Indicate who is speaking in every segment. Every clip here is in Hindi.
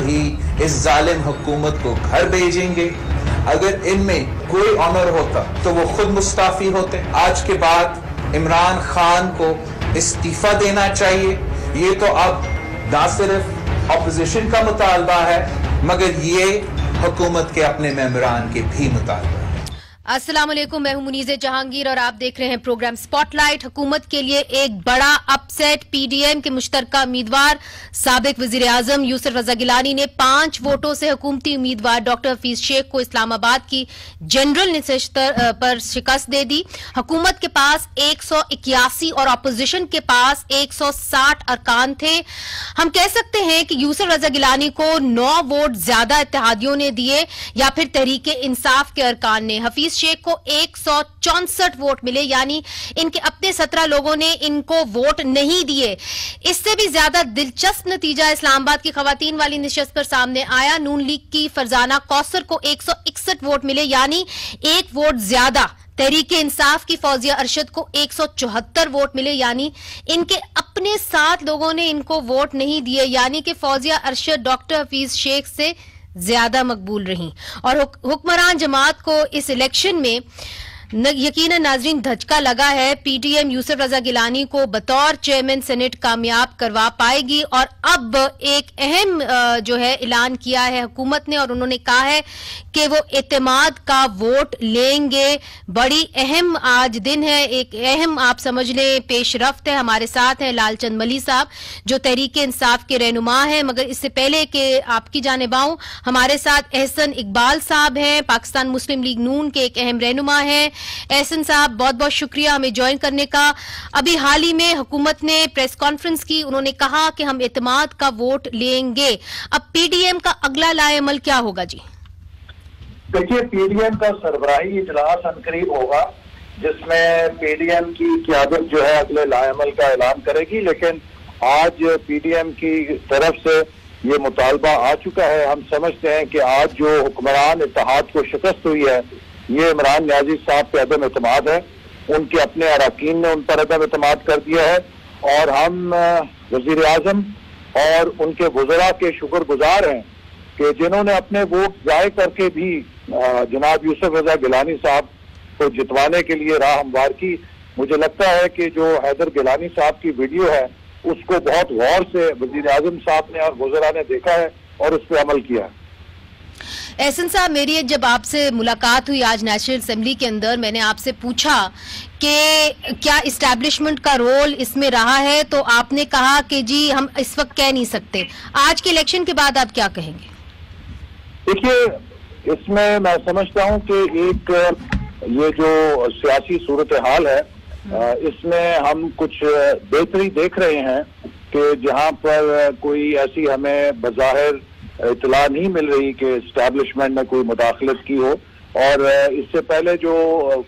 Speaker 1: ही इस जालिम हुकूमत को घर भेजेंगे। अगर इनमें कोई ऑनर होता तो वो खुद मुस्ताफी होते। आज के बाद इमरान खान को इस्तीफा देना चाहिए। ये तो अब ना सिर्फ ऑपोजिशन का मुतालबा है मगर ये हुकूमत के अपने मेंबरान के भी मुतालबा।
Speaker 2: अस्सलाम वालेकुम, मैं हूं मुनीज़े जहांगीर और आप देख रहे हैं प्रोग्राम स्पॉटलाइट। हुकूमत के लिए एक बड़ा अपसेट। पीडीएम के मुश्तरका उम्मीदवार साबिक वजीर आजम यूसुफ रजा गिलानी ने 5 वोटों से हुकूमती उम्मीदवार डॉक्टर हफीज शेख को इस्लामाबाद की जनरल नशिस्त पर शिकस्त दे दी। हुकूमत के पास 181 और अपोजिशन के पास 160 अरकान थे। हम कह सकते हैं कि यूसुफ रजा गिलानी को 9 वोट ज्यादा इत्तेहादियों ने दिए या फिर तहरीके इंसाफ के अरकान ने। हफीज शेख को 164 वोट मिले, यानी इनके अपने 17 लोगों ने इनको वोट नहीं दिए। इससे भी ज्यादा दिलचस्प नतीजा इस्लामाबाद की खवातीन वाली निशस्त पर सामने आया। नून लीग की फरजाना कौसर को 161 वोट मिले, यानी 1 वोट ज्यादा। तहरीके इंसाफ की फौजिया अरशद को 174 वोट मिले, यानी इनके अपने 7 लोगों ने इनको वोट नहीं दिए, यानी कि फौजिया अरशद डॉक्टर हफीज शेख से ज्यादा मकबूल रही। और हुक्मरान जमात को इस इलेक्शन में यकीनन नाजरीन धचका लगा है। पीटीएम यूसुफ रजा गिलानी को बतौर चेयरमैन सेनेट कामयाब करवा पाएगी और अब एक अहम जो है ऐलान किया है हुकूमत ने और उन्होंने कहा है कि वो एतमाद का वोट लेंगे। बड़ी अहम आज दिन है, एक अहम आप समझ लें पेशरफ्त है। हमारे साथ हैं लालचंद मली साहब जो तहरीके इंसाफ के रहनुमा हैं, मगर इससे पहले कि आपकी जानिब आऊं, हमारे साथ एहसन इकबाल साहब हैं, पाकिस्तान मुस्लिम लीग नून के एक अहम रहनुमा हैं। एहसन साहब बहुत बहुत शुक्रिया हमें ज्वाइन करने का। अभी हाल ही में हुकूमत ने प्रेस कॉन्फ्रेंस की, उन्होंने कहा कि हम एतमाद का वोट लेंगे। अब पीडीएम का अगला लाएअमल क्या होगा जी?
Speaker 3: देखिए, पीडीएम का सरबराही इजलास अनकरीब होगा जिसमें पीडीएम की क़यादत जो है अगले लाएअमल का ऐलान करेगी, लेकिन आज पीडीएम की तरफ से ये मुतालबा आ चुका है। हम समझते हैं कि आज जो हुक्मरान इत्तेहाद को शिकस्त हुई है ये इमरान नियाज़ी साहब पे अदम एतमाद है। उनके अपने अरकान ने उन पर अदम एतमाद कर दिया है और हम वजीर आजम और उनके वज़रा के शुक्रगुजार हैं कि जिन्होंने अपने वोट ज़ाय करके भी जनाब यूसुफ रजा गिलानी साहब को जितवाने के लिए राह हमवार की। मुझे लगता है कि जो हैदर गिलानी साहब की वीडियो है उसको बहुत गौर से वजीर आजम साहब ने और वज़रा ने देखा है और उस पर अमल किया है।
Speaker 2: एहसन साहब, मेरी जब आपसे मुलाकात हुई आज नेशनल असेंबली के अंदर, मैंने आपसे पूछा कि क्या इस्टेब्लिशमेंट का रोल इसमें रहा है, तो आपने कहा कि जी हम इस वक्त कह नहीं सकते। आज के इलेक्शन के बाद आप क्या कहेंगे?
Speaker 3: देखिए, इसमें मैं समझता हूं कि एक ये जो सियासी सूरत हाल है इसमें हम कुछ बेहतरी देख रहे हैं कि जहां पर कोई ऐसी हमें बज़ाहिर इतला नहीं मिल रही कि इस्टेब्लिशमेंट ने कोई मुदाखलत की हो। और इससे पहले जो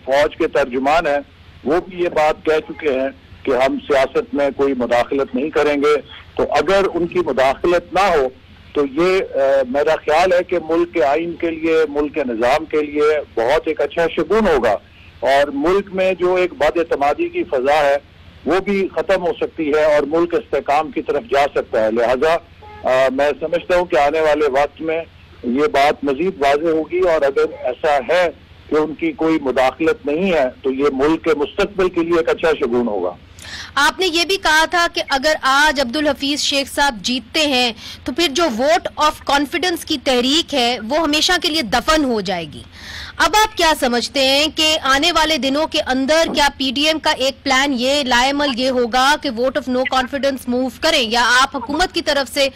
Speaker 3: फौज के तर्जुमान हैं वो भी ये बात कह चुके हैं कि हम सियासत में कोई मुदाखलत नहीं करेंगे। तो अगर उनकी मुदाखलत ना हो तो ये मेरा ख्याल है कि मुल्क के आइन के लिए, मुल्क के निज़ाम के लिए बहुत एक अच्छा शगुन होगा और मुल्क में जो एक बदएतमादी की फजा है वो भी ख़त्म हो सकती है और मुल्क इस्तेकाम की तरफ जा सकता है। लिहाजा मैं समझता हूँ कि आने वाले वक्त में ये बात मजीद वाज़ेह होगी और अगर ऐसा है कि उनकी कोई मुदाखलत नहीं है तो ये मुल्क के मुस्तकबिल के लिए एक अच्छा शगुन होगा।
Speaker 2: आपने ये भी कहा था कि अगर आज अब्दुल हफीज शेख साहब जीतते हैं तो फिर जो वोट ऑफ कॉन्फिडेंस की तहरीक है वो हमेशा के लिए दफन हो जाएगी। अब आप क्या समझते हैं कि आने वाले दिनों के अंदर क्या पीडीएम का एक प्लान ये लाएअमल ये होगा कि vote of no confidence move करें, या आप हुकूमत की तरफ से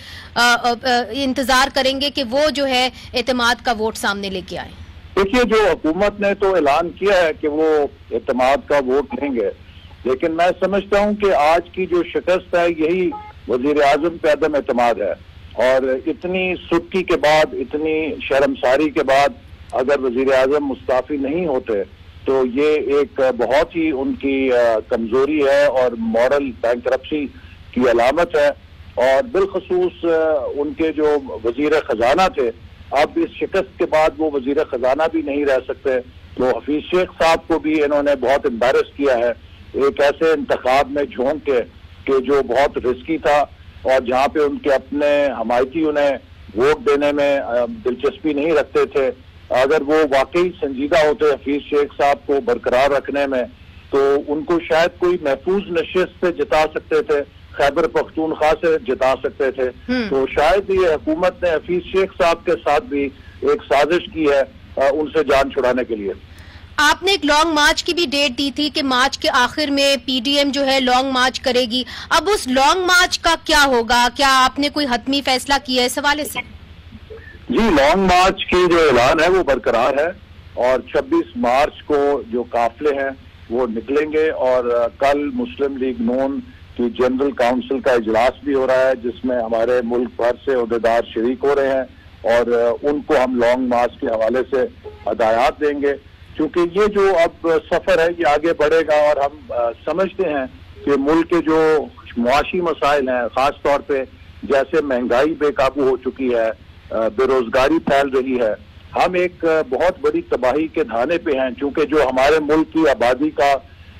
Speaker 2: इंतजार करेंगे कि वो जो है एतमाद का वोट सामने लेके आए?
Speaker 3: देखिए, जो हुकूमत ने तो ऐलान किया है कि वो एतमाद का वोट लेंगे, लेकिन मैं समझता हूं कि आज की जो शिकस्त है यही वजीर आजम पे अदम एतमाद है। और इतनी सुटकी के बाद, इतनी शर्मसारी के बाद अगर वजीर आजम मुस्ताफी नहीं होते तो ये एक बहुत ही उनकी कमजोरी है और मॉरल बैंकरप्सी की अलामत है। और बिलखसूस उनके जो वजीर खजाना थे, अब इस शिकस्त के बाद वो वजीर खजाना भी नहीं रह सकते। तो हफीज शेख साहब को भी इन्होंने बहुत एम्बैरस किया है एक ऐसे इंतखाब में झोंक के कि जो बहुत रिस्की था और जहाँ पे उनके अपने हमायती उन्हें वोट देने में दिलचस्पी नहीं रखते थे, अगर वो वाकई संजीदा होते हफीज शेख साहब को बरकरार रखने में, तो उनको शायद कोई महफूज नशिस्त से जिता सकते थे, खैबर पख्तूनख्वा से जिता सकते थे। तो शायद ये हुकूमत ने हफीज शेख साहब के साथ भी एक साजिश की है उनसे जान छुड़ाने के लिए।
Speaker 2: आपने एक लॉन्ग मार्च की भी डेट दी थी कि मार्च के आखिर में पीडीएम जो है लॉन्ग मार्च करेगी। अब उस लॉन्ग मार्च का क्या होगा? क्या आपने कोई हतमी फैसला किया है इस हवाले से?
Speaker 3: जी, लॉन्ग मार्च की जो ऐलान है वो बरकरार है और 26 मार्च को जो काफिले हैं वो निकलेंगे और कल मुस्लिम लीग नून की जनरल काउंसिल का इजलास भी हो रहा है जिसमें हमारे मुल्क भर से ओहदेदार शरीक हो रहे हैं और उनको हम लॉन्ग मार्च के हवाले से हदायत देंगे, क्योंकि ये जो अब सफर है ये आगे बढ़ेगा और हम समझते हैं कि मुल्क के जो मुआशी मसाइल हैं, खास तौर पे जैसे महंगाई बेकाबू हो चुकी है, बेरोजगारी फैल रही है, हम एक बहुत बड़ी तबाही के धाने पे हैं, क्योंकि जो हमारे मुल्क की आबादी का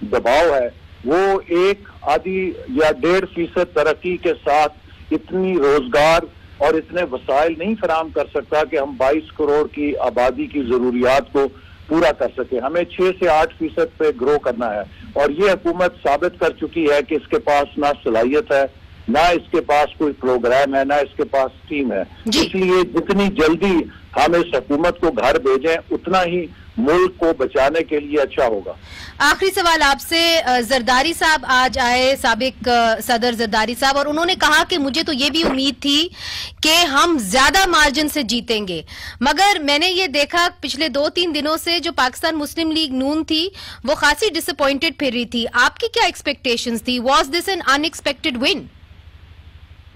Speaker 3: दबाव है वो 1.5 या 1.5% तरक्की के साथ इतनी रोजगार और इतने वसाइल नहीं फराम कर सकता कि हम 22 करोड़ की आबादी की जरूरियात को पूरा कर सके। हमें 6 से 8% पे ग्रो करना है और ये हुकूमत साबित कर चुकी है कि इसके पास ना सलाहियत है, ना इसके पास कोई प्रोग्राम है, ना इसके पास टीम है। इसलिए जितनी जल्दी हम इस हुकूमत को घर भेजें उतना ही मुल्क को बचाने के लिए अच्छा होगा।
Speaker 2: आखिरी सवाल आपसे, जरदारी साहब आज आए, साबिक सदर जरदारी साहब, और उन्होंने कहा कि मुझे तो ये भी उम्मीद थी कि हम ज्यादा मार्जिन से जीतेंगे, मगर मैंने ये देखा पिछले 2-3 दिनों से जो पाकिस्तान मुस्लिम लीग नून थी वो खासी डिसअपॉइंटेड फिर रही थी। आपकी क्या एक्सपेक्टेशंस थी? Was this N unexpected win?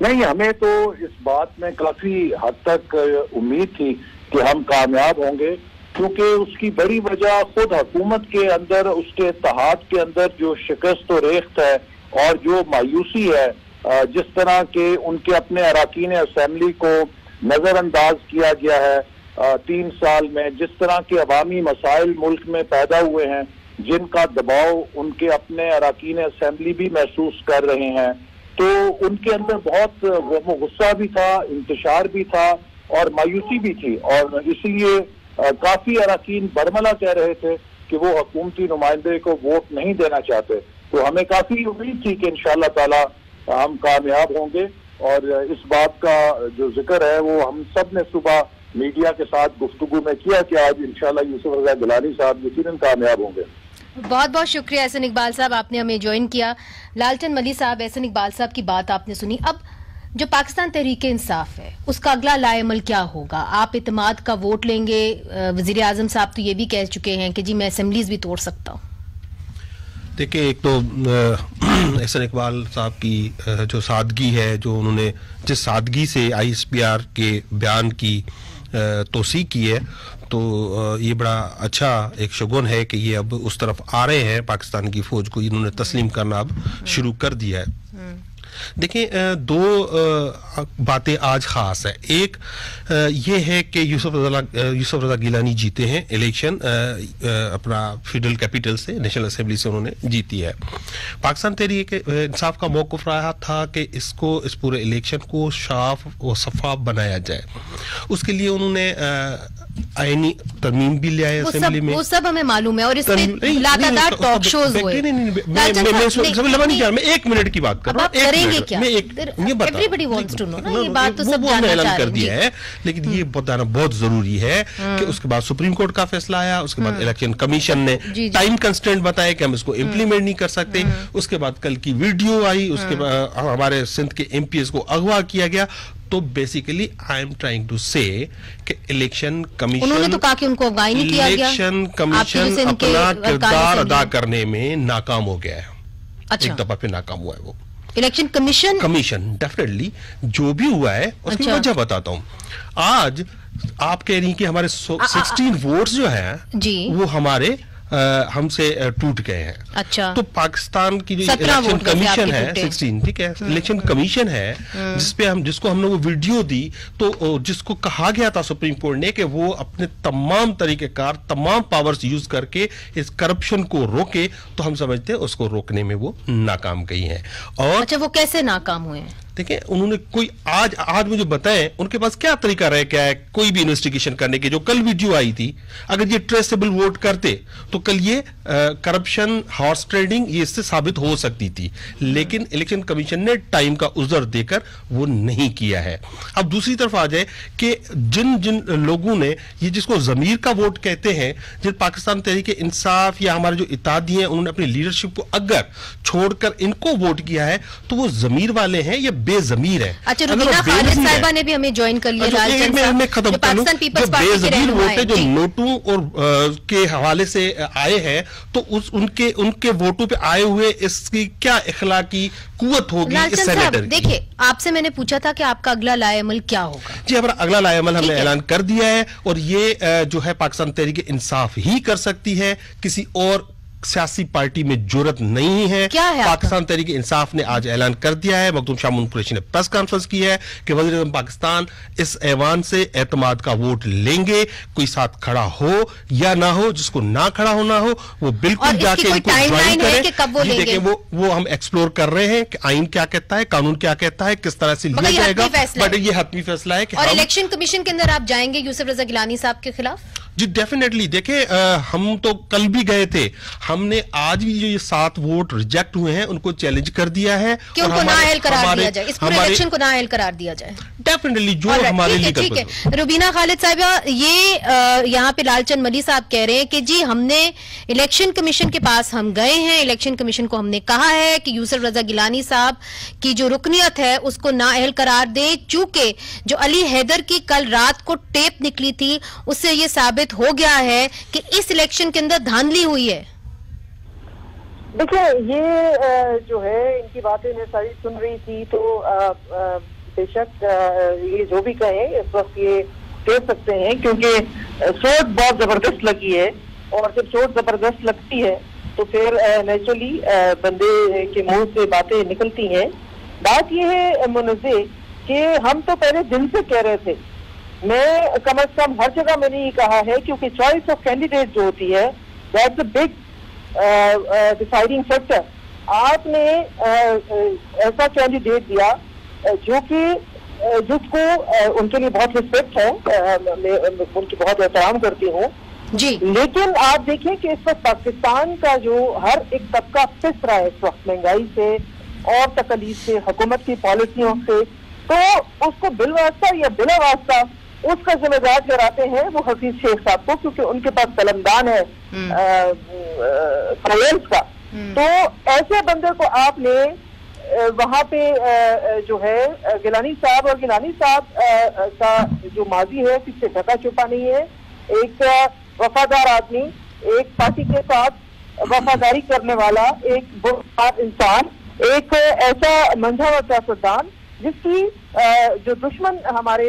Speaker 3: नहीं, हमें तो इस बात में काफी हद तक उम्मीद थी कि हम कामयाब होंगे, क्योंकि उसकी बड़ी वजह खुद हुकूमत के अंदर, उसके इत्तेहाद के अंदर जो शिकस्त और रेख्त है और जो मायूसी है, जिस तरह के उनके अपने अराकीन असम्बली को नजरअंदाज किया गया है 3 साल में, जिस तरह के अवामी मसाइल मुल्क में पैदा हुए हैं जिनका दबाव उनके अपने अराकीन असम्बली भी महसूस कर रहे हैं, तो उनके अंदर बहुत गुस्सा भी था, इंतशार भी था और मायूसी भी थी और इसीलिए काफी अराकीन बरमला कह रहे थे कि वो हुकूमती नुमाइंदे को वोट नहीं देना चाहते। तो हमें काफी उम्मीद थी कि इंशाअल्लाह ताला हम कामयाब होंगे और इस बात का जो जिक्र है वो हम सब ने सुबह मीडिया के साथ गुफ्तगू में किया कि आज इंशाअल्लाह यूसुफ रज़ा गिलानी साहब यकीनन कामयाब होंगे।
Speaker 2: बहुत बहुत शुक्रिया एहसन इकबाल साहब, आपने हमें ज्वाइन किया। लालचंद मली साहब, एहसन इकबाल साहब की बात आपने सुनी। अब जो पाकिस्तान तहरीक इंसाफ है उसका अगला लाएमल क्या होगा? आप इत्तेमाद का वोट लेंगे? वजीर आजम साहब तो ये भी कह चुके हैं कि जी मैं असेंबलीज भी तोड़ सकता हूँ।
Speaker 4: देखिए, एक तो एहसन इकबाल साहब की जो सादगी है, जो उन्होंने जिस सादगी से ISPR के बयान की तोसीक की है, तो ये बड़ा अच्छा एक शगुन है कि ये अब उस तरफ आ रहे हैं, पाकिस्तान की फौज को इन्होंने तस्लीम करना अब शुरू कर दिया है। देखिए, 2 बातें आज खास है। एक ये है कि यूसुफ रज़ा गिलानी जीते हैं इलेक्शन, अपना फेडरल कैपिटल से, नेशनल असेंबली से उन्होंने जीती है। पाकिस्तान तहरीक इंसाफ का मौक़िफ़ रहा था कि इस पूरे इलेक्शन को साफ और शफाफ बनाया जाए। उसके लिए उन्होंने आईनी तरमीम भी ले आए असेंबली में।
Speaker 2: वो सब हमें मालूम है और इस पे लगातार टॉक शोज हुए।
Speaker 4: मैं 1 मिनट की बात कर रहा हूँ।
Speaker 2: Everybody wants to know ना, ये बात तो सब जानना
Speaker 4: ऐलान
Speaker 2: चाह
Speaker 4: कर
Speaker 2: रहे
Speaker 4: दिया है, लेकिन ये बताना बहुत जरूरी है कि उसके बाद सुप्रीम कोर्ट का फैसला आया, उसके बाद इलेक्शन कमीशन ने टाइम कंस्ट्रेंट बताया कि हम इसको इम्प्लीमेंट नहीं कर सकते। उसके बाद कल की वीडियो आई, उसके बाद हमारे सिंध के MPs को अगवा किया गया। तो basically I am trying to say कि इलेक्शन कमीशन,
Speaker 2: उन्होंने तो कहा कि उनको अगवाई नहीं किया गया।
Speaker 4: इलेक्शन कमीशन अपना किरदार अदा करने में नाकाम हो गया है।
Speaker 2: अच्छा।
Speaker 4: एक दफा फिर नाकाम हुआ है वो
Speaker 2: इलेक्शन कमीशन
Speaker 4: डेफिनेटली जो भी हुआ है उसकी वजह बताता हूं। आज आप कह रही कि हमारे 16 वोट्स जो हैं वो हमारे हमसे टूट गए हैं।
Speaker 2: अच्छा।
Speaker 4: तो पाकिस्तान की जो इलेक्शन कमीशन है 16, ठीक है, इलेक्शन कमीशन है जिसको हमने वो वीडियो दी, तो जिसको कहा गया था सुप्रीम कोर्ट ने कि वो अपने तमाम तरीकेकार, तमाम पावर्स यूज करके इस करप्शन को रोके, तो हम समझते हैं उसको रोकने में वो नाकाम गई हैं। और
Speaker 2: अच्छा, वो कैसे नाकाम हुए हैं?
Speaker 4: देखिए उन्होंने कोई आज मुझे बताएं उनके पास क्या तरीका रह क्या है कोई भी इन्वेस्टिगेशन करने के। जो कल वीडियो आई थी, अगर ये ट्रेसेबल वोट करते तो कल ये करप्शन, हॉर्स ट्रेडिंग ये इससे साबित हो सकती थी, लेकिन इलेक्शन कमीशन ने टाइम का उज़र देकर वो नहीं किया है। अब दूसरी तरफ आ जाए कि जिन जिन लोगों ने ये जिसको जमीर का वोट कहते हैं, जिन पाकिस्तान तहरीक इंसाफ या हमारे जो इत्तेहादी हैं, उन्होंने अपनी लीडरशिप को अगर छोड़कर इनको वोट किया है तो वो जमीर वाले हैं या बेजमीर है।
Speaker 2: अच्छा, रुबीना खालिद साहिबा ने भी हमें ज्वाइन कर लिया।
Speaker 4: मैं खत्म कर लूं, जो बेजमीर वोट है, जो नोटों और के हवाले से आए हैं, तो उनके वोटों पे आए हुए इसकी क्या इखलाकी कुव्वत होगी इस सेनेटर की?
Speaker 2: देखिए, आपसे मैंने पूछा था कि आपका अगला लाएअमल क्या होगा।
Speaker 4: जी, हमारा अगला लाएअमल हमने ऐलान कर दिया है, और ये जो है पाकिस्तान तहरीक इंसाफ ही कर सकती है, किसी और सियासी पार्टी में जरूरत नहीं है।
Speaker 2: क्या है
Speaker 4: पाकिस्तान तहरीक इंसाफ ने आज ऐलान कर दिया है, मखदूम शाह मुनून कुरैशी ने प्रेस कॉन्फ्रेंस की है कि वज़ीर-ए-आज़म पाकिस्तान इस ऐवान से एतमाद का वोट लेंगे, कोई साथ खड़ा हो या ना हो, जिसको ना खड़ा होना हो वो बिल्कुल जाके इनको ज्वाइन करें। देखिए वो हम एक्सप्लोर कर रहे हैं कि आइन क्या कहता है, कानून क्या कहता है, किस तरह से लिया जाएगा, बट ये हतमी फैसला है कि
Speaker 2: और इलेक्शन कमीशन के अंदर आप जाएंगे यूसुफ रजा गिलानी साहब के खिलाफ?
Speaker 4: जी डेफिनेटली। देखिए हम तो कल भी गए थे, हमने आज भी जो ये 7 वोट रिजेक्ट हुए हैं उनको चैलेंज कर दिया है
Speaker 2: कि उनको नाअहल करार दिया जाए, इस पूरे इलेक्शन को नाअहल करार दिया जाए।
Speaker 4: डेफिनेटली जो हमारे लिए
Speaker 2: ठीक है। रुबीना खालिद साहिबा, ये यहाँ पे लालचंद मली साहब कह रहे हैं कि जी हमने इलेक्शन कमीशन के पास हम गए हैं, इलेक्शन कमीशन को हमने कहा है कि यूसुफ रजा गिलानी साहब की जो रुकनियत है उसको नाअहल करार दे, चूंकि जो अली हैदर की कल रात को टेप निकली थी उससे ये साबित हो गया है कि इस इलेक्शन के अंदर धांधली हुई है।
Speaker 5: देखिए, ये जो है इनकी बातें मैं सारी सुन रही थी, तो बेशक ये जो भी कहें इस वक्त ये कह सकते हैं, क्योंकि चोट बहुत जबरदस्त लगी है, और जब चोट जबरदस्त लगती है तो फिर नेचुरली बंदे के मुंह से बातें निकलती हैं। बात ये है मुनज़्ज़े कि हम तो पहले दिन से कह रहे थे, मैं कम से कम हर जगह मैंने ये कहा है, क्योंकि चॉइस ऑफ कैंडिडेट जो होती है that's a big deciding factor. आपने ऐसा कैंडिडेट दिया जो कि जिसको उनके लिए बहुत रिस्पेक्ट है, मैं उनकी बहुत एहतराम करती हूँ
Speaker 2: जी,
Speaker 5: लेकिन आप देखिए कि इस वक्त पाकिस्तान का जो हर एक तबका पिस रहा है इस वक्त, महंगाई से और तकलीफ से, हुकूमत की पॉलिसियों से, तो उसको बिलवास्ता या बिला वास्ता उसका जिम्मेदार ठहराते हैं वो हफीज शेख साहब को, क्योंकि उनके पास कलमदान है फाइनेंस का। तो ऐसे बंदे को आपने वहां पे जो है गिलानी साहब, और गिलानी साहब का जो माजी है किससे ढका छुपा नहीं है, एक वफादार आदमी, एक पार्टी के साथ वफादारी करने वाला, एक बुरा इंसान, एक ऐसा मंझा हुआ सियासतदान जिसकी जो दुश्मन हमारे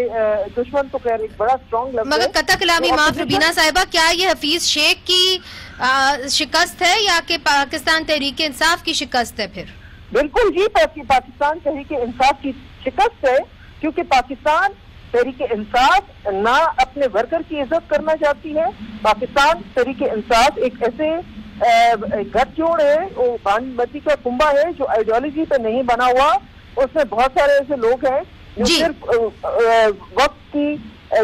Speaker 5: दुश्मन तो खैर एक बड़ा स्ट्रॉन्ग लफ्ज़ है।
Speaker 2: मगर कतई कलामी माफ रुबीना साहिबा, क्या ये हफीज शेख की शिकस्त है या कि पाकिस्तान तहरीक इंसाफ की शिकस्त है? फिर
Speaker 5: बिल्कुल जी, पाकिस्तान तहरीक इंसाफ की शिकस्त है, क्योंकि पाकिस्तान तहरीक इंसाफ ना अपने वर्कर की इज्जत करना चाहती है। पाकिस्तान तहरीक इंसाफ एक ऐसे गठजोड़ है, वो बानमती का कुंबा है जो आइडियोलॉजी पे नहीं बना हुआ। उसमें बहुत सारे ऐसे लोग हैं जो सिर्फ वक्त की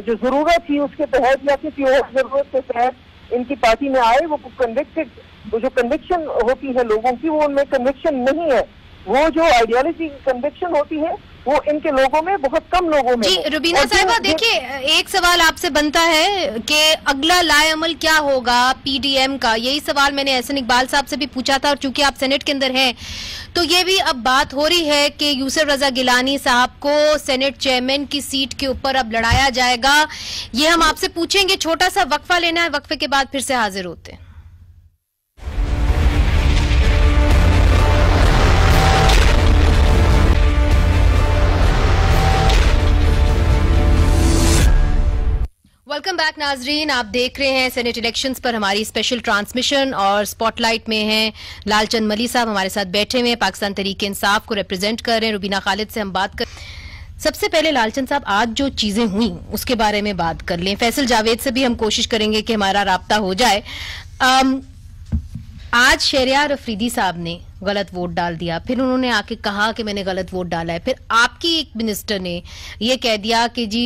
Speaker 5: जो जरूरत थी उसके तहत या किसी और जरूरत के तहत इनकी पार्टी में आए। वो कन्विक्टेड, वो जो कन्विक्शन होती है लोगों की, वो उनमें कन्विक्शन नहीं है। वो जो आइडियोलॉजी की कन्विक्शन होती है वो इनके लोगों में, बहुत कम लोगों में।
Speaker 2: जी रुबीना साहिबा, देखिए एक सवाल आपसे बनता है कि अगला लाएअमल क्या होगा पीडीएम का। यही सवाल मैंने एहसन इकबाल साहब से भी पूछा था, और चूंकि आप सेनेट के अंदर हैं तो ये भी अब बात हो रही है कि यूसुफ रजा गिलानी साहब को सेनेट चेयरमैन की सीट के ऊपर अब लड़ाया जाएगा। ये हम आपसे पूछेंगे, छोटा सा वक्फा लेना है, वक्फे के बाद फिर से हाजिर होते हैं। वेलकम बैक नाजरीन, आप देख रहे हैं सेनेट इलेक्शंस पर हमारी स्पेशल ट्रांसमिशन, और स्पॉटलाइट में हैं लालचंद मली साहब हमारे साथ बैठे हुए हैं, पाकिस्तान तहरीक इंसाफ को रिप्रेजेंट कर रहे हैं। रुबीना खालिद से हम बात कर, सबसे पहले लालचंद साहब आज जो चीजें हुई उसके बारे में बात कर लें। फैसल जावेद से भी हम कोशिश करेंगे कि हमारा राब्ता हो जाए। आज शहरयार अफरीदी साहब ने गलत वोट डाल दिया, फिर उन्होंने आके कहा कि मैंने गलत वोट डाला है, फिर आपकी एक मिनिस्टर ने ये कह दिया कि जी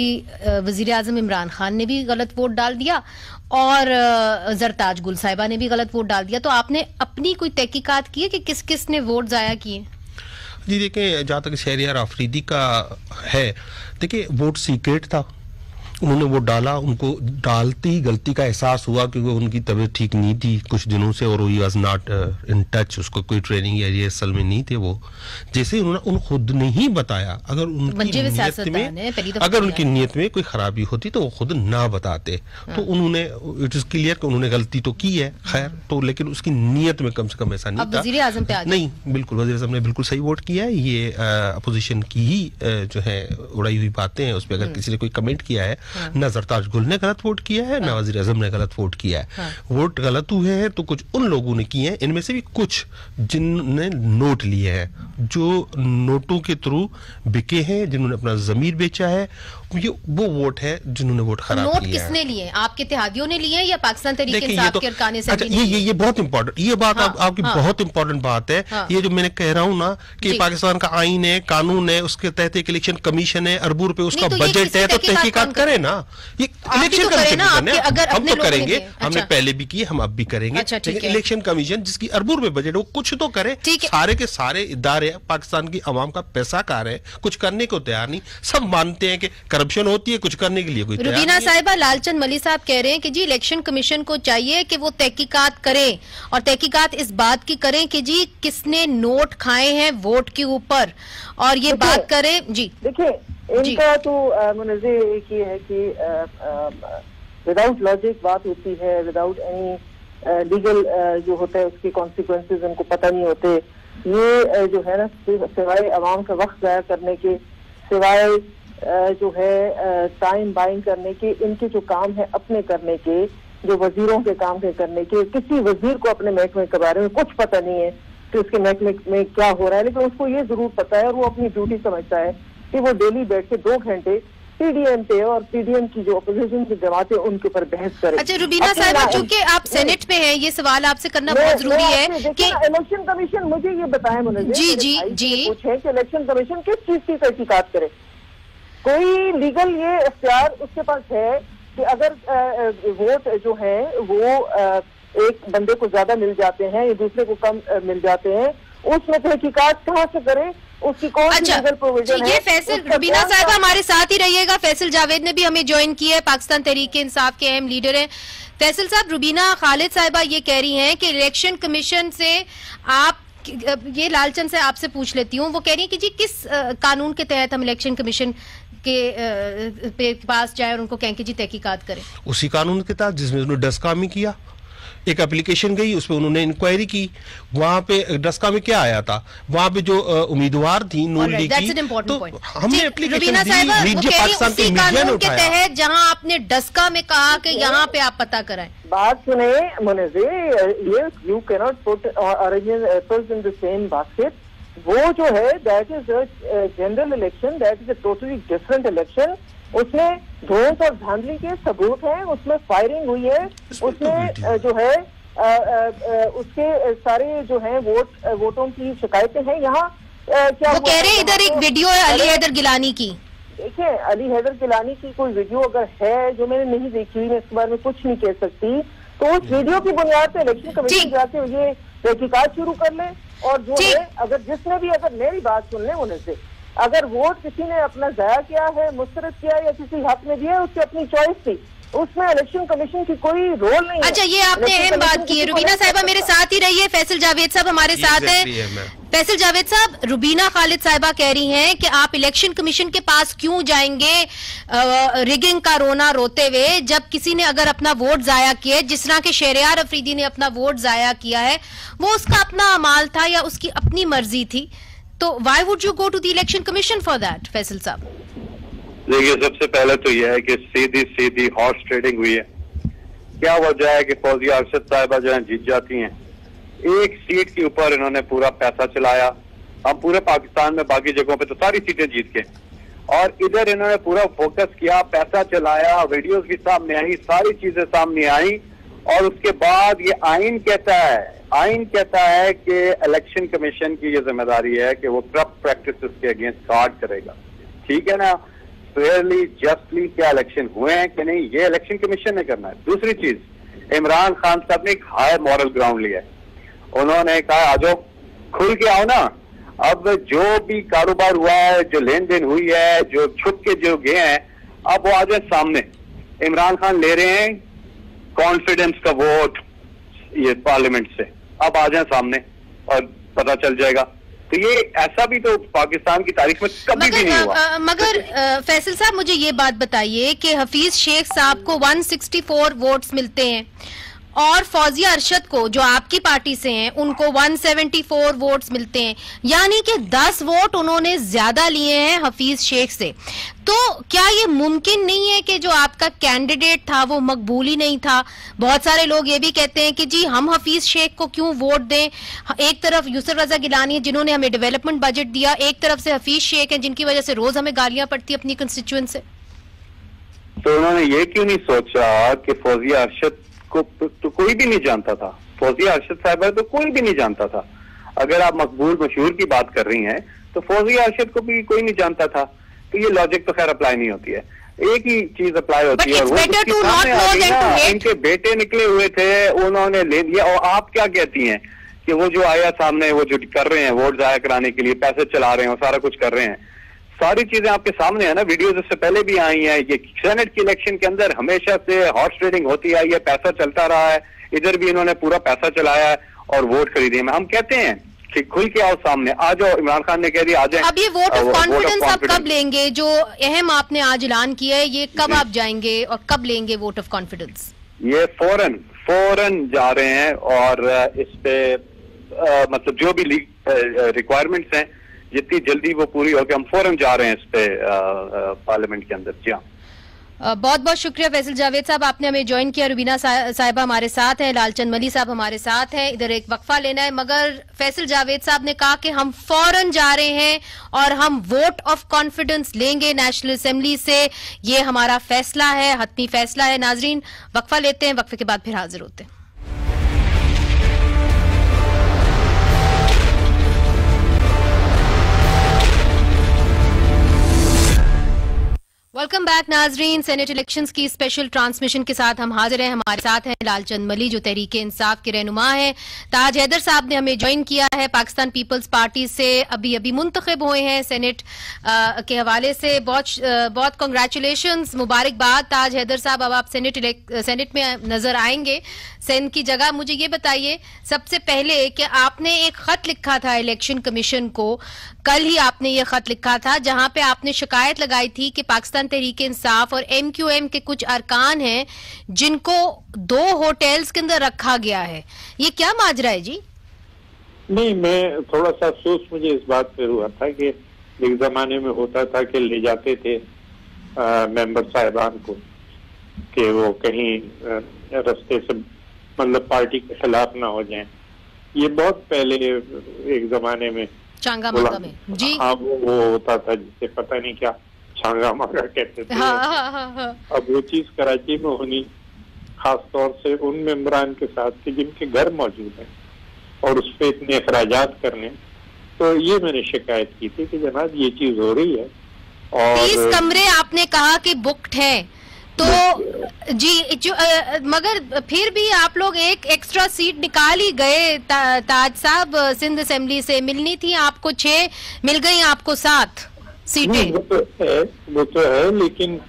Speaker 2: वजीर आजम इमरान खान ने भी गलत वोट डाल दिया और जरताज गुल साहिबा ने भी गलत वोट डाल दिया। तो आपने अपनी कोई तहकीकात की है कि किस किस ने वोट जाया किए?
Speaker 4: जी देखें, जहाँ तक शहरियार आफरीदी का है, देखिए वोट सीक्रेट था, उन्होंने वो डाला, उनको डालते ही गलती का एहसास हुआ क्योंकि उनकी तबीयत ठीक नहीं थी कुछ दिनों से और he was not in touch, उसको कोई ट्रेनिंग या रिहर्सल में नहीं थे वो। जैसे उन्होंने खुद ने ही बताया, अगर उनकी नीयत में कोई खराबी होती तो वो खुद ना बताते। तो उन्होंने इट इज क्लियर कि उन्होंने गलती तो की है, खैर तो, लेकिन उसकी नीयत में कम से कम ऐसा नहीं था।
Speaker 2: वज़ीर आज़म पे
Speaker 4: नहीं, बिल्कुल वज़ीर आज़म ने बिल्कुल सही वोट किया है। ये अपोजिशन की ही जो है उड़ाई हुई बातें हैं, उस पर अगर किसी ने कोई कमेंट किया है, ना जरताज गुल ने गलत वोट किया है, ना वज़ीर आज़म ने गलत वोट किया है। वोट गलत हुए हैं तो कुछ उन लोगों ने किए हैं, इनमें से भी कुछ जिन्होंने नोट लिए हैं, जो नोटों के थ्रू बिके हैं, जिन्होंने अपना जमीर बेचा है, ये वो वोट है जिन्होंने वोट खराब किया है।
Speaker 2: नोट किसने लिए? आपके इत्तेहादियों ने लिए या पाकिस्तान तहरीक इंसाफ के अरकान
Speaker 4: अच्छा, ये बहुत इंपॉर्टेंट, ये बात आपकी बहुत इंपॉर्टेंट बात है। ये जो मैंने कह रहा हूँ ना कि पाकिस्तान का आईन है, कानून है, उसके तहत एक इलेक्शन कमीशन है, अरबों रुपए उसका बजट है, तो तहकीकात करें ना। ये इलेक्शन कमीशन हम तो करेंगे, हमने पहले भी की, हम अब भी करेंगे, लेकिन इलेक्शन कमीशन जिसकी अरबों रुपए बजट वो कुछ तो करे। सारे के सारे इदारे पाकिस्तान की आवाम का पैसा खा रहे हैं, कुछ करने को तैयार नहीं। सब मानते हैं कि करप्शन होती है, कुछ करने के लिए कोई तैयार नहीं।
Speaker 2: रुबीना साहिबा, लालचंद मली साहब कह रहे हैं कि जी इलेक्शन कमीशन को चाहिए कि वो तहकीकात करें, और तहकीकात इस बात की करें कि जी किसने नोट खाए हैं वोट के ऊपर, और ये बात करें। जी
Speaker 5: देखिए, इनका तो मुनज़े एक ये है कि विदाउट लॉजिक बात होती है, विदाउट एनी लीगल जो होता है उसके कॉन्सिक्वेंसेस उनको पता नहीं होते। ये जो है ना, सिवाय आवाम का वक्त जाया करने के, सिवाय जो है टाइम बाइंग करने के, इनके जो काम है अपने करने के, जो वजीरों के काम है करने के, किसी वजीर को अपने महकमे के बारे में कुछ पता नहीं है कि उसके महकमे में क्या हो रहा है, लेकिन उसको ये जरूर पता है और वो अपनी ड्यूटी समझता है कि वो डेली बैठ के 2 घंटे पीडीएम पे और पीडीएम की जो अपोजिशन की जमातें उनके ऊपर बहस करें।
Speaker 2: अच्छा रुबीना साहिबा, चूंकि आप सेनेट पे हैं, ये सवाल आपसे करना बहुत जरूरी है कि
Speaker 5: इलेक्शन कमीशन मुझे ये बताएं मुनज़्ज़र,
Speaker 2: जी
Speaker 5: पूछे कि इलेक्शन कमीशन किस चीज की तहकीकात करे। कोई लीगल ये इख्तियार उसके पास है कि अगर वोट जो है वो एक बंदे को ज्यादा मिल जाते हैं या दूसरे को कम मिल जाते हैं, उसमें तहकीकात कहाँ से करे, उसकी कौन सी लीगल प्रोविजन है?
Speaker 2: ये फैसल, रुबीना साहब हमारे साथ ही रहिएगा। फैसल जावेद ने भी हमें ज्वाइन किया है, पाकिस्तान तहरीक इंसाफ के अहम लीडर हैं। फैसल साहब, रुबीना खालिद साहिबा ये कह रही हैं कि इलेक्शन कमीशन से आप, ये लालचंद से आपसे पूछ लेती हूँ, वो कह रही है कि जी किस कानून के तहत हम इलेक्शन कमीशन के पास जाए और उनको कहें कि जी तहकीकात करें?
Speaker 4: उसी कानून के तहत जिसमें उन्होंने डस्का में किया, एक एप्लीकेशन गई, उस पर उन्होंने इंक्वायरी की। वहां पे डस्का में क्या आया था, वहां पे जो उम्मीदवार थी नून लीग की, तो हमने एप्लीकेशन दी, मीडिया पाकिस्तान के मीडिया ने उठाया,
Speaker 2: जहां आपने डस्का में कहा कि यहाँ पे आप पता कराएं।
Speaker 5: बात सुने मुनज़्ज़र, ये you can not put original apples in the same basket. वो जो है that is general election, that is a totally different election. उसमें धोस और धांधली के सबूत हैं, उसमें फायरिंग हुई है, उसमें जो है उसके सारे जो है वोटों की शिकायतें हैं। यहाँ क्या
Speaker 2: वो कह रहे हैं इधर एक वीडियो है अली हैदर गिलानी की।
Speaker 5: देखिए, अली हैदर गिलानी की कोई वीडियो अगर है जो मैंने नहीं देखी, मैं इसके बारे में कुछ नहीं कह सकती, तो उस वीडियो की बुनियाद पे इलेक्शन कमीशन जाके ये तहकीकात शुरू कर ले। और जो है अगर जिसने भी, अगर मेरी बात सुन ले उन्हें से, अगर वोट किसी ने अपना जाया किया है, मुस्तरद किया या किसी हक में दिया है, उसकी अपनी चॉइस थी, उसमें इलेक्शन कमीशन की कोई रोल नहीं।
Speaker 2: अच्छा, ये आपने अहम बात की है। रुबीना साहिबा मेरे साथ ही रहिए, फैसल जावेद साहब हमारे साथ हैं। फैसल जावेद साहब, रुबीना खालिद साहिबा कह रही हैं कि आप इलेक्शन कमीशन के पास क्यों जाएंगे रिगिंग का रोना रोते हुए, जब किसी ने अगर अपना वोट जाया किया, जिस तरह के शहरियार अफरीदी ने अपना वोट जाया किया है, वो उसका अपना अमाल था या उसकी अपनी मर्जी थी, तो why would you go to the election commission for that? Faisal साहब,
Speaker 3: देखिए, सबसे पहले तो यह है कि सीधी हॉर्स ट्रेडिंग हुई है। क्या वजह है कि फौजिया अरशद साहिबा जो है जीत जाती हैं? एक सीट के ऊपर इन्होंने पूरा पैसा चलाया। हम पूरे पाकिस्तान में बाकी जगहों पे तो सारी सीटें जीत के, और इधर इन्होंने पूरा फोकस किया, पैसा चलाया, वीडियोस भी सामने आई, सारी चीजें सामने आई, और उसके बाद ये आइन कहता है कि इलेक्शन कमीशन की ये जिम्मेदारी है कि वो करप्ट प्रैक्टिसेस के अगेंस्ट गार्ड करेगा। ठीक है ना, फेयरली जस्टली क्या इलेक्शन हुए हैं कि नहीं, ये इलेक्शन कमीशन ने करना है। दूसरी चीज, इमरान खान साहब ने एक हाई मॉरल ग्राउंड लिया है, उन्होंने कहा आ जाओ खुल के आओ ना, अब जो भी कारोबार हुआ है, जो लेन देन हुई है, जो छुप के जो गए हैं, अब वो आ जाए सामने। इमरान खान ले रहे हैं कॉन्फिडेंस का वोट ये पार्लियामेंट से, अब आ जाए सामने और पता चल जाएगा। तो ये ऐसा भी तो पाकिस्तान की तारीख में कभी भी नहीं हुआ।
Speaker 2: मगर फैसल साहब मुझे ये बात बताइए कि हफीज शेख साहब को 164 वोट्स मिलते हैं और फौजिया अरशद को जो आपकी पार्टी से हैं उनको 174 वोट्स मिलते हैं, यानी कि 10 वोट उन्होंने ज्यादा लिए हैं हफीज शेख से। तो क्या ये मुमकिन नहीं है कि जो आपका कैंडिडेट था वो मकबूल ही नहीं था? बहुत सारे लोग ये भी कहते हैं कि जी हम हफीज शेख को क्यों वोट दें, एक तरफ यूसुफ रजा गिलानी है जिन्होंने हमें डेवलपमेंट बजट दिया, एक तरफ से हफीज शेख है जिनकी वजह से रोज हमें गालियां पड़ती अपनी कंस्टिट्यूएंट से।
Speaker 3: तो उन्होंने ये क्यों नहीं सोचा कि फौजिया अरशद को तो कोई भी नहीं जानता था, फौजिया अरशद साहब तो कोई भी नहीं जानता था। अगर आप मकबूल मशहूर की बात कर रही हैं तो फौजिया अरशद को भी कोई नहीं जानता था, तो ये लॉजिक तो खैर अप्लाई नहीं होती है। एक ही चीज अप्लाई होती है, वो इनके बेटे निकले हुए थे, उन्होंने ले लिया। और आप क्या कहती हैं कि वो जो आया सामने, वो जो कर रहे हैं वोट जाया कराने के लिए, पैसे चला रहे हैं और सारा कुछ कर रहे हैं, सारी चीजें आपके सामने है ना, वीडियोस इससे पहले भी आई हैं। ये सेनेट की इलेक्शन के अंदर हमेशा से हॉर्स ट्रेडिंग होती आई है, पैसा चलता रहा है, इधर भी इन्होंने पूरा पैसा चलाया है और वोट खरीदे हैं। हम कहते हैं कि खुल के आओ सामने, आ जाओ। इमरान खान ने कह दिया आ जाए।
Speaker 2: अब ये वोट ऑफ कॉन्फिडेंस आप कब लेंगे? जो अहम आपने आज ऐलान किया है, ये कब आप जाएंगे और कब लेंगे वोट ऑफ कॉन्फिडेंस?
Speaker 3: ये फौरन जा रहे हैं और इस पे मतलब जो भी रिक्वायरमेंट्स हैं जितनी जल्दी वो पूरी हो के हम फौरन जा रहे हैं इस पे पार्लियामेंट के अंदर। जी हाँ,
Speaker 2: बहुत बहुत शुक्रिया फैसल जावेद साहब, आपने हमें ज्वाइन किया। रुबीना साहिबा हमारे साथ हैं, लालचंद मली साहब हमारे साथ हैं। इधर एक वक्फा लेना है, मगर फैसल जावेद साहब ने कहा कि हम फौरन जा रहे हैं और हम वोट ऑफ कॉन्फिडेंस लेंगे नेशनल असेंबली से, ये हमारा फैसला है, हतमी फैसला है। नाजरीन वक्फा लेते हैं, वक्फे के बाद फिर हाजिर होते हैं। वेलकम बैक नाजरीन, सेनेट इलेक्शंस की स्पेशल ट्रांसमिशन के साथ हम हाजिर हैं। हमारे साथ हैं लालचंद मली जो तहरीके इंसाफ के रहनुमा हैं। ताज हैदर साहब ने हमें ज्वाइन किया है पाकिस्तान पीपल्स पार्टी से, अभी मुंतखब हुए हैं सेनेट के हवाले से। बहुत कांग्रेचुलेशंस, मुबारकबाद ताज हैदर साहब। अब आप सेनेट में नजर आएंगे सिंध की जगह। मुझे ये बताइए सबसे पहले कि आपने एक खत लिखा था इलेक्शन कमीशन को, कल ही आपने ये खत लिखा था, जहां पे आपने शिकायत लगाई थी कि पाकिस्तान तहरीक इंसाफ और MQM के कुछ अरकान हैं जिनको 2 होटल्स के अंदर रखा गया है। ये क्या माजरा है जी?
Speaker 6: नहीं, मैं थोड़ा सा अफसोस मुझे इस बात पे हुआ था कि एक जमाने में होता था कि ले जाते थे मेंबर साहिबान को कि वो कहीं रास्ते से मतलब पार्टी के खिलाफ ना हो जाएं। ये बहुत पहले एक जमाने में
Speaker 2: चांगा मांगा में जी,
Speaker 6: हाँ वो होता था जिसे पता नहीं क्या चांगा मांगा कहते थे।
Speaker 2: हाँ।
Speaker 6: अब वो चीज कराची में होनी, खास तौर से उन मेंबरान के साथ कि जिनके घर मौजूद हैं और उस पर इतने अखराजात करने, तो ये मैंने शिकायत की थी कि जनाब ये चीज हो रही है। और
Speaker 2: 30 कमरे आपने कहा कि बुक्ड हैं, तो जी जो मगर फिर भी आप लोग एक एक्स्ट्रा सीट निकाल ही गए ताज साहब, सिंध असेंबली से मिलनी थी आपको 6, मिल गई आपको 7 सीटें।
Speaker 6: वो तो है लेकिन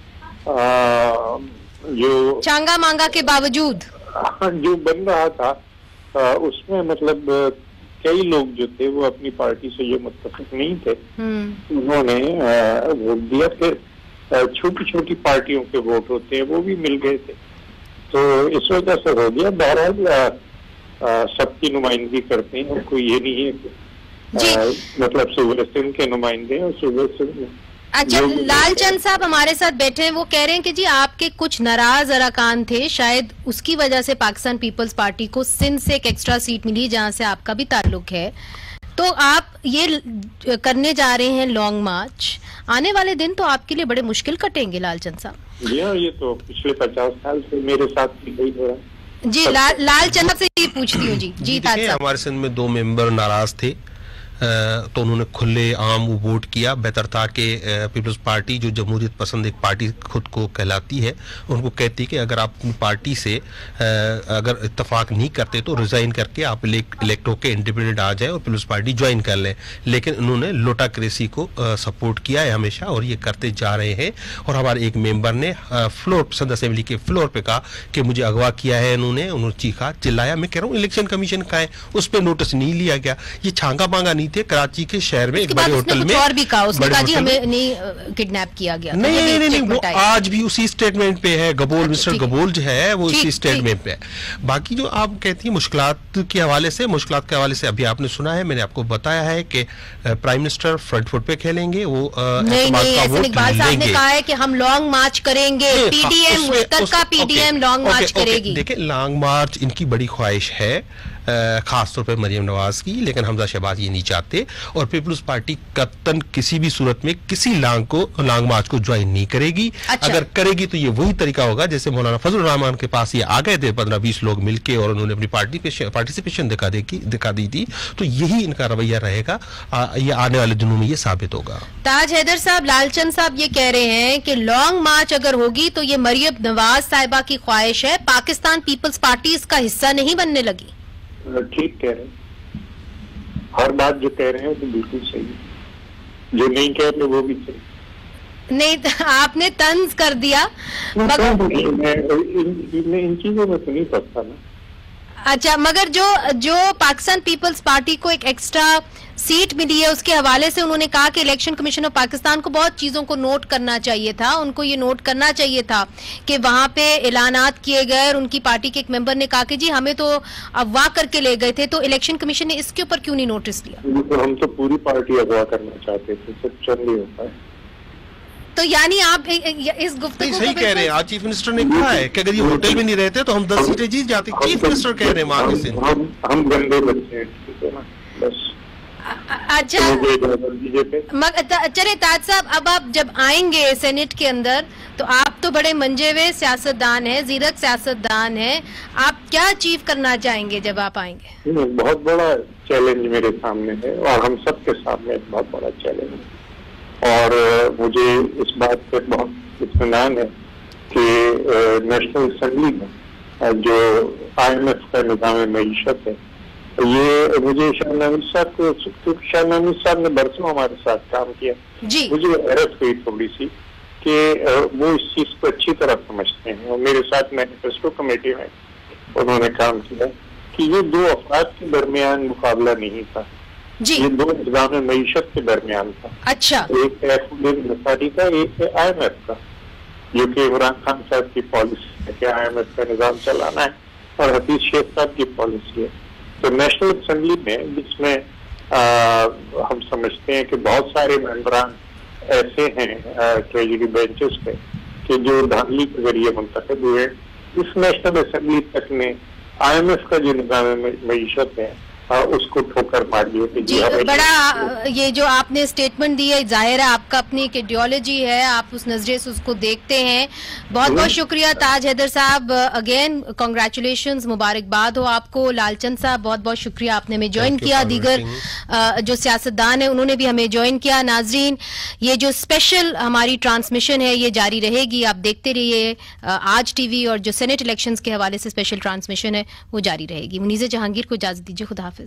Speaker 6: जो
Speaker 2: चांगा मांगा के बावजूद
Speaker 6: जो बन रहा था उसमें मतलब कई लोग जो थे वो अपनी पार्टी से जो मुत्तफिक नहीं थे उन्होंने वोट दिया। फिर छोटी छोटी पार्टियों के वोट होते हैं वो भी मिल गए थे, तो इस वजह से हो गया। बहरहाल सबकी नुमाइंदगी करते हैं, कोई ये नहीं है मतलब सूबे सिंध के नुमाइंदे और सूबे सिंध।
Speaker 2: अच्छा, लालचंद साहब हमारे साथ बैठे हैं, वो कह रहे हैं कि जी आपके कुछ नाराज अरकान थे, शायद उसकी वजह से पाकिस्तान पीपल्स पार्टी को सिंध से एक एक्स्ट्रा सीट मिली जहां से आपका भी ताल्लुक है, तो आप ये करने जा रहे हैं लॉन्ग मार्च। आने वाले दिन तो आपके लिए बड़े मुश्किल कटेंगे लालचंद साहब।
Speaker 6: जी हाँ, ये तो पिछले 50 साल से मेरे साथ भी यही हो रहा है।
Speaker 2: जी लाल चंद से ही पूछती हूँ जी ताज साहब।
Speaker 4: हमारे सिंध में 2 मेंबर नाराज थे, तो उन्होंने खुले आम वोट किया। बेहतर था कि पीपल्स पार्टी जो जमहूरियत पसंद एक पार्टी खुद को कहलाती है, उनको कहती कि अगर आप अपनी पार्टी से अगर इत्तेफाक नहीं करते तो रिजाइन करके आप इलेक्ट होकर इंडिपेंडेंट आ जाए और पीपल्स पार्टी ज्वाइन कर लें। लेकिन उन्होंने लोटाक्रेसी को सपोर्ट किया है हमेशा और ये करते जा रहे हैं। और हमारे एक मेंबर ने फ्लोर सिंध असेंबली के फ्लोर पे कहा कि मुझे अगवा किया है उन्होंने चीखा चिल्लाया। मैं कह रहा हूँ इलेक्शन कमीशन का है, उस पर नोटिस नहीं लिया गया। ये छांगा मांगा नहीं थे। कराची के शहर में एक बड़े होटल में
Speaker 2: और भी कहा, उसने कहा जी हमें नहीं किडनैप किया गया।
Speaker 4: नहीं वो आज भी उसी स्टेटमेंट पे है। गबोल मिस्टर गबोल जो है वो इसी स्टेटमेंट पे है। बाकी जो आप कहती है मुश्किलात के हवाले से अभी आपने सुना है, मैंने आपको बताया है कि प्राइम मिनिस्टर फ्रंट फुट पे खेलेंगे। वो
Speaker 2: नहीं इकबाल साहब ने कहा है कि हम लॉन्ग मार्च करेंगे, पीडीएम मुश्तरका पीडीएम लॉन्ग मार्च करेगी।
Speaker 4: देखिए लॉन्ग मार्च इनकी बड़ी ख्वाहिश है, खासतौर पर मरियम नवाज की, लेकिन हमजा शहबाज ये नहीं चाहते। और पीपल्स पार्टी कतन किसी भी सूरत में किसी लॉन्ग मार्च को ज्वाइन नहीं करेगी। अगर करेगी तो ये वही तरीका होगा जैसे मौलाना फजल रहमान के पास ये आ गए थे 15-20 लोग मिलके और उन्होंने अपनी पार्टिसिपेशन दिखा दी थी। तो यही इनका रवैया रहेगा। ये आने वाले दिनों में ये साबित होगा।
Speaker 2: ताज हैदर साहब, लालचंद साहब ये कह रहे हैं कि लॉन्ग मार्च अगर होगी तो ये मरियम नवाज साहिबा की ख्वाहिश है, पाकिस्तान पीपल्स पार्टी इसका हिस्सा नहीं बनने लगी।
Speaker 6: ठीक कह रहे हैं, हर बात जो कह रहे हैं तो बिल्कुल सही है, जो नहीं कह रहे वो भी सही
Speaker 2: नहीं। आपने तंज कर दिया
Speaker 6: इन चीजों में तो नहीं पता ना।
Speaker 2: अच्छा, मगर जो पाकिस्तान पीपल्स पार्टी को एक एक्स्ट्रा सीट मिली है उसके हवाले से उन्होंने कहा कि इलेक्शन कमीशन ऑफ पाकिस्तान को बहुत चीजों को नोट करना चाहिए था। उनको ये नोट करना चाहिए था कि वहां पे ऐलानात किए गए और उनकी पार्टी के एक मेंबर ने कहा कि जी हमें तो अगवा करके ले गए थे, तो इलेक्शन कमीशन ने इसके ऊपर क्यों नहीं नोटिस लिया?
Speaker 6: तो हम तो पूरी पार्टी अगवा करना चाहते थे, सब चल नहीं होता है।
Speaker 2: तो यानी आप इस गुफ्तगू
Speaker 4: सही कह रहे हैं। आज चीफ मिनिस्टर ने कहा है कि अगर ये होटल में नहीं रहते तो हम 10 सीटें जीत जाते। चीफ मिनिस्टर कह रहे हैं वहां से
Speaker 6: हम गंदे बच्चे हैं बस।
Speaker 2: अच्छा चले ताज साहब, अब आप जब आएंगे सेनेट के अंदर तो आप तो बड़े मंजे हुए सियासतदान हैं, जीरक सियासतदान हैं, आप क्या अचीव करना चाहेंगे जब आप आएंगे?
Speaker 6: बहुत बड़ा चैलेंज मेरे सामने है और हम सबके सामने एक बहुत बड़ा चैलेंज है। और मुझे इस बात पे बहुत इत्मीनान है कि नेशनल असेंबली में जो IMF का निज़ाम मईशत है, ये मुझे शाहनवाज साहब ने बरसों हमारे साथ काम किया, मुझे हैरत हुई थोड़ी सी कि वो इस चीज को अच्छी तरह समझते हैं। और मेरे साथ मैनिफेस्टो कमेटी में उन्होंने काम किया कि ये 2 अफराद के दरमियान मुकाबला नहीं था, ये 2 निज़ाम मईशत के दरमियान था।
Speaker 2: अच्छा,
Speaker 6: एक पार्टी का, एक IMF का, जो कि इमरान खान साहब की पॉलिसी है कि IMF का निज़ाम चलाना है और हफीज शेख साहब की पॉलिसी है। तो नेशनल असेंबली में जिसमें हम समझते हैं कि बहुत सारे मेंबरान ऐसे हैं ट्रेजरी बेंचेस पे कि जो धांधली के जरिए मुंतखब हुए, इस नेशनल असेंबली तक ने IMF का जो निज़ाम मईशत है उसको ठोकर मार दिए।
Speaker 2: जी, बड़ा ये जो आपने स्टेटमेंट दी है, जाहिर है आपका अपनी एक आइडियोलॉजी है, आप उस नजरिए से उसको देखते हैं। बहुत बहुत शुक्रिया ताज हैदर साहब, अगेन कांग्रेचुलेशंस, मुबारकबाद हो आपको। लालचंद साहब बहुत बहुत शुक्रिया, आपने हमें ज्वाइन किया। दीगर जो सियासतदान है उन्होंने भी हमें ज्वाइन किया। नाजरीन, ये जो स्पेशल हमारी ट्रांसमिशन है ये जारी रहेगी, आप देखते रहिए आज TV, और जो सेनेट इलेक्शंस के हवाले से स्पेशल ट्रांसमिशन है वो जारी रहेगी। मुनीज़े जहांगीर को इजाजत दीजिए, खुदा हाफिज।